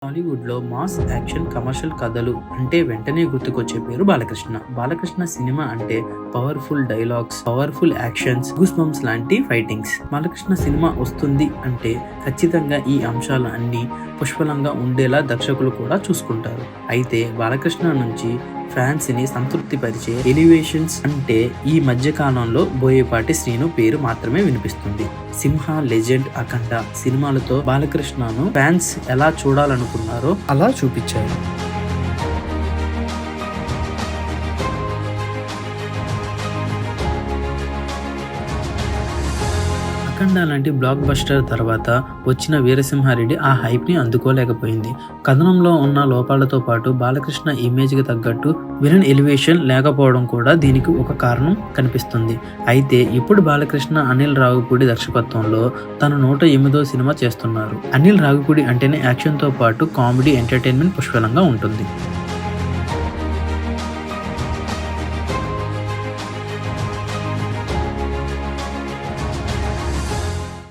టాలీవుడ్‌లో mass action commercial కథలు అంటే వెంటనే గుర్తుకొచ్చే పేరు బాలకృష్ణ. బాలకృష్ణ సినిమా అంటే powerful dialogues, powerful actions, goose bumps లాంటి ఫైటింగ్స్. బాలకృష్ణ సినిమా వస్తుంది అంటే ఖచ్చితంగా ఈ అంశాలు అన్నీ పుష్కలంగా ఉండేలా దర్శకులు కూడా చూసుకుంటారు. అయితే బాలకృష్ణ నుంచి ఫ్యాన్స్ ని సంతృప్తిపరిచే ఎలివేషన్స్ అంటే ఈ మధ్య కాలంలో బోయపాటి శ్రీను పేరు మాత్రమే వినిపిస్తుంది. సింహ, లెజెండ్, అఖండ సినిమాలతో బాలకృష్ణను ఫ్యాన్స్ ఎలా చూడాలనుకున్నారో అలా చూపించారు. అఖండ లాంటి బ్లాక్ బస్టర్ తర్వాత వచ్చిన వీరసింహారెడ్డి ఆ హైప్ ని అందుకోలేకపోయింది. కథనంలో ఉన్న లోపాలతో పాటు బాలకృష్ణ ఇమేజ్ కి తగ్గట్టు విలన్ ఎలివేషన్ లేకపోవడం కూడా దీనికి ఒక కారణం కనిపిస్తుంది. అయితే ఇప్పుడు బాలకృష్ణ అనిల్ రావిపూడి దర్శకత్వంలో తన 108వ సినిమా చేస్తున్నారు. అనిల్ రావిపూడి అంటేనే యాక్షన్ తో పాటు కామెడీ, ఎంటర్టైన్మెంట్ పుష్కలంగా ఉంటుంది.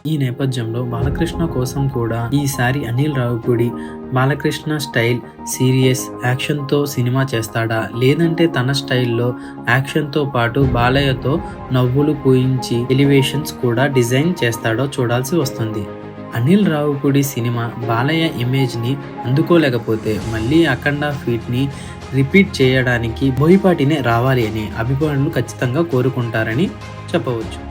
ఈ నేపథ్యంలో బాలకృష్ణ కోసం కూడా ఈసారి అనిల్ రావిపూడి బాలకృష్ణ స్టైల్ సీరియస్ యాక్షన్తో సినిమా చేస్తాడా, లేదంటే తన స్టైల్లో యాక్షన్తో పాటు బాలయ్యతో నవ్వులు పూయించి ఎలివేషన్స్ కూడా డిజైన్ చేస్తాడో చూడాల్సి వస్తుంది. అనిల్ రావిపూడి సినిమా బాలయ్య ఇమేజ్ని అందుకోలేకపోతే మళ్ళీ అఖండ ఫీట్ని రిపీట్ చేయడానికి బోయపాటినే రావాలి అని అభిమానులు ఖచ్చితంగా కోరుకుంటారని చెప్పవచ్చు.